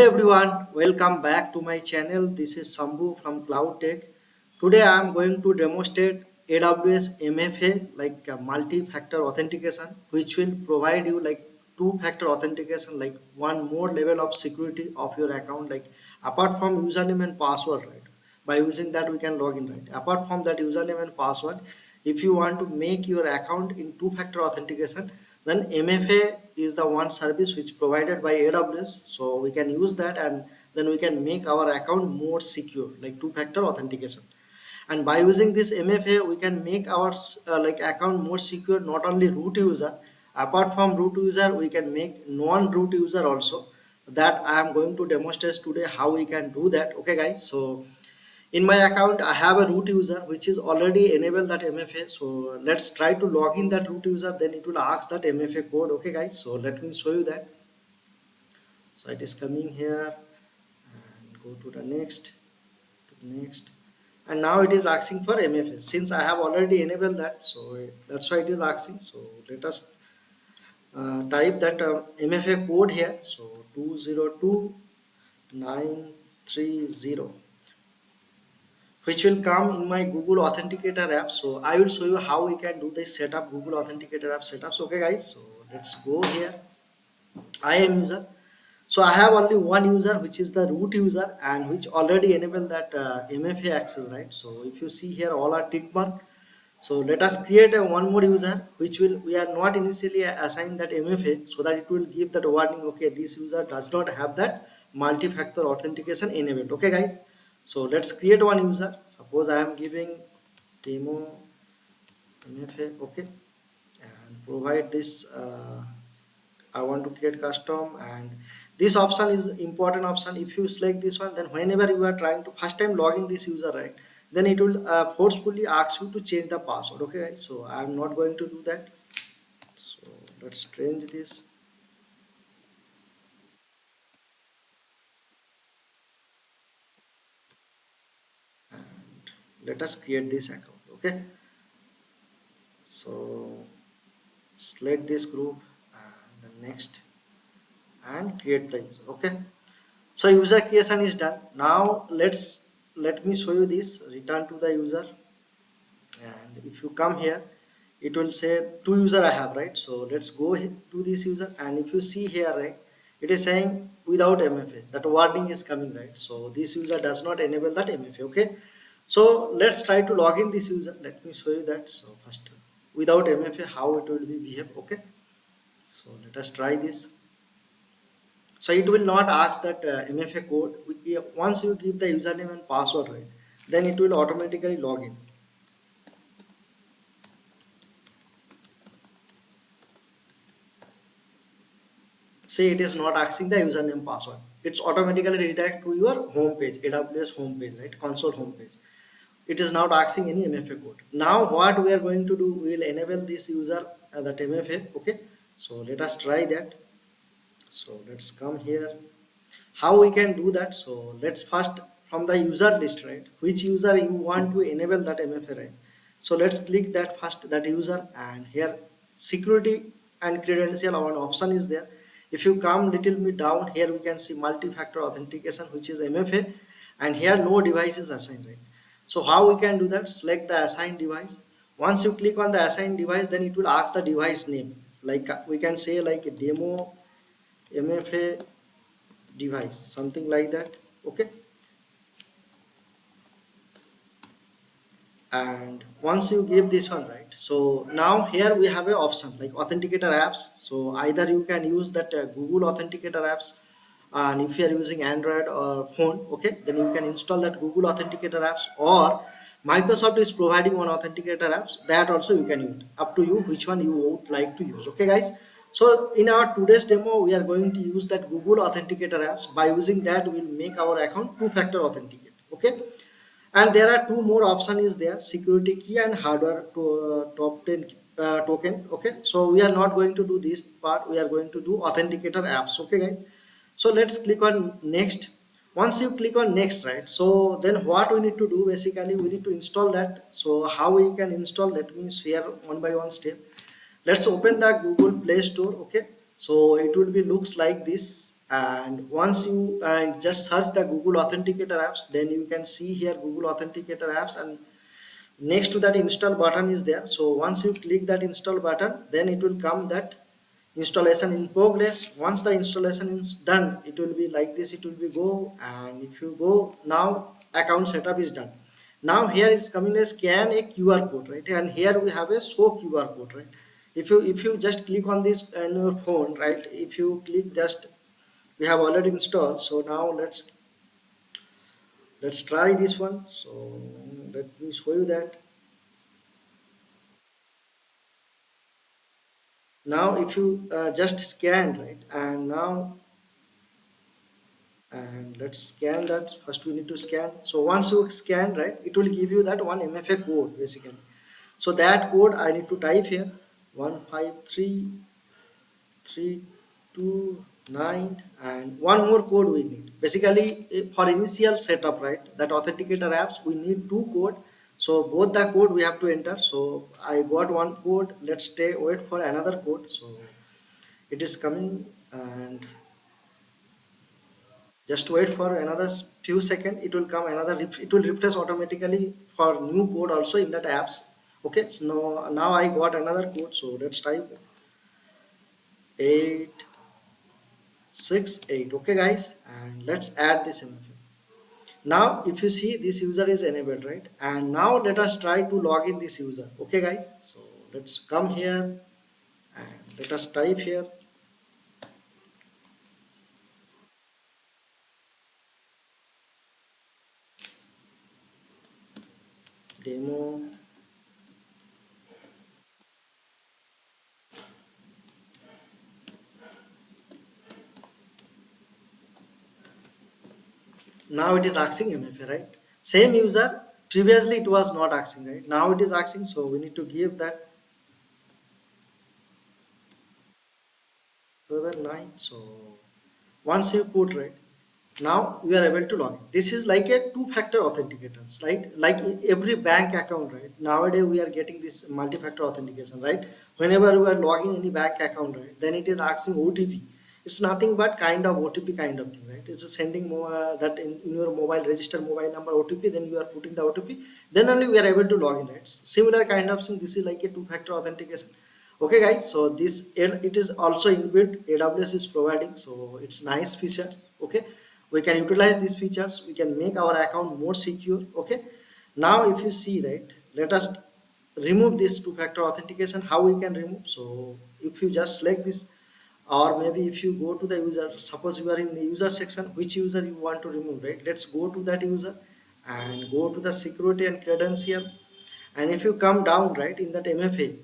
Hey everyone, welcome back to my channel. This is Sambhu from Cloud Tech. Today I am going to demonstrate AWS MFA like multi-factor authentication, which will provide you like two-factor authentication, like one more level of security of your account, like apart from username and password, right? By using that we can log in, right? Apart from that username and password, if you want to make your account in two-factor authentication, then MFA is the one service which provided by AWS, so we can use that and then we can make our account more secure, like two-factor authentication. And by using this MFA we can make our like account more secure, not only root user. Apart from root user we can make non-root user also. That I am going to demonstrate today how we can do that. Okay guys, so in my account I have a root user which is already enabled that MFA. So let's try to log in that root user, then it will ask that MFA code. Okay guys, so let me show you that. So it is coming here and go to the next, and now it is asking for MFA. Since I have already enabled that, so that's why it is asking. So let us type that MFA code here. So 202930, which will come in my Google Authenticator app. So I will show you how we can do this setup, Google Authenticator app setups. Okay guys, so let's go here. I am user. So I have only one user, which is the root user, and which already enabled that MFA access, right? So if you see here, all are tick mark. So let us create a one more user, which will we are not initially assign that MFA, so that it will give that warning. Okay, this user does not have that multi-factor authentication enabled. Okay guys, so let's create one user. Suppose I am giving demo MFA. Okay, and provide this. I want to create custom, and this option is important option. If you select this one, then whenever you are trying to first time log in this user, right, then it will forcefully ask you to change the password. Okay guys, so I am not going to do that. So let's change this, and let us create this account. Okay, so select this group and then next, and create the user. Okay, so user creation is done. Now let me show you this. Return to the user, and if you come here, it will say two user I have, right? So let's go to this user, and if you see here, right, it is saying without MFA, that warning is coming, right? So this user does not enable that MFA. Okay, so let's try to log in this user. Let me show you that. So first, without MFA, how it will be behave. Okay, so let us try this. So it will not ask that MFA code. Once you give the username and password, right, then it will automatically log in. Say it is not asking the username password. It's automatically redirect to your home page, AWS home page, right? Console home page. It is not asking any MFA code. Now what we are going to do, we will enable this user that MFA. Okay. So let us try that. So let's come here. How we can do that? So let's first from the user list, right? Which user you want to enable that MFA, right? So let's click that first, that user, and here security and credential one option is there. If you come little bit down here, we can see multi-factor authentication, which is MFA, and here no device is assigned, right? So how we can do that? Select the assigned device. Once you click on the assigned device, then it will ask the device name. Like we can say like demo MFA device, something like that. Okay, and once you give this one, right, so now here we have a option like authenticator apps. So either you can use that Google Authenticator apps, and if you are using Android or phone, okay, then you can install that Google Authenticator apps, or Microsoft is providing one authenticator apps, that also you can use. Up to you which one you would like to use. Okay guys, so in our today's demo we are going to use that Google Authenticator apps. By using that we'll make our account two-factor authenticate. Okay, and there are two more option is there, security key and hardware to, top 10 token. Okay, so we are not going to do this part, we are going to do authenticator apps. Okay guys, so let's click on next. Once you click on next, right, so then what we need to do, basically we need to install that. So how we can install, let me share one by one step. Let's open the Google Play Store. Okay, so it will be looks like this, And once you just search the Google Authenticator apps, then you can see here Google Authenticator apps, and next to that install button is there. So once you click that install button, then it will come that installation in progress. Once the installation is done, it will be like this, it will be go. And if you go now, account setup is done. Now here it's coming as scan a QR code, right? And here we have a show QR code, right? If you just click on this on your phone, right? If you click, just we have already installed. So now let's try this one. So let me show you that. Now if you just scan, right, and now, and let's scan that. First we need to scan. So once you scan, right, it will give you that one MFA code basically. So that code I need to type here, 153329, and one more code we need basically for initial setup, right? That authenticator apps we need two code. So both the code we have to enter. So I got one code. Let's stay wait for another code. So it is coming, and just wait for another few seconds, it will come another, it will refresh automatically for new code also in that apps. Okay, so now I got another code. So let's type 868. Okay guys, and let's add this MFA. Now if you see, this user is enabled, right? And now let us try to log in this user. Okay guys, so let's come here and let us type here demo. Now it is asking MFA, right? Same user, previously it was not asking, right? Now it is asking, so we need to give that 9. So once you put, right, now you are able to log in. This is like a two-factor authenticators, right? Like in every bank account, right? Nowadays we are getting this multi-factor authentication, right? Whenever we are logging any bank account, right, then it is asking OTP. It's nothing but kind of OTP kind of thing, right? It's just sending that in your mobile, register mobile number OTP, then you are putting the OTP, then only we are able to log in, right? Similar kind of thing. This is like a two-factor authentication. Okay guys, so this it is also inbuilt, AWS is providing, so it's nice feature. Okay, we can utilize these features, we can make our account more secure. Okay, now if you see, right, let us remove this two-factor authentication. How we can remove? So if you just select this, or maybe if you go to the user, suppose you are in the user section, which user you want to remove, right? Let's go to that user and go to the security and credential, and if you come down, right, in that MFA,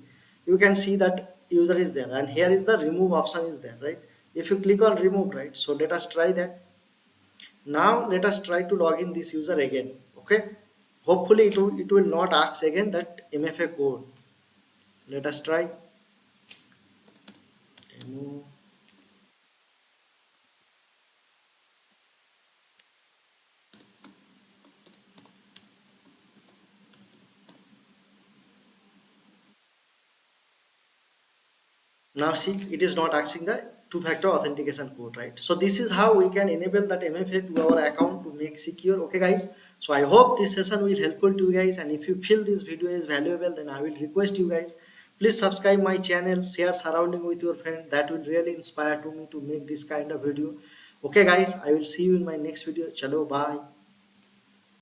you can see that user is there, and here is the remove option is there, right? If you click on remove, right, so let us try that. Now let us try to log in this user again. Okay, hopefully it will not ask again that MFA code. Let us try demo. Now see, it is not asking the two-factor authentication code, right? So this is how we can enable that MFA to our account to make secure. Okay guys, so I hope this session will helpful to you guys, and if you feel this video is valuable, then I will request you guys, please subscribe my channel, share surrounding with your friend. That will really inspire to me to make this kind of video. Okay guys, I will see you in my next video. Chalo, bye.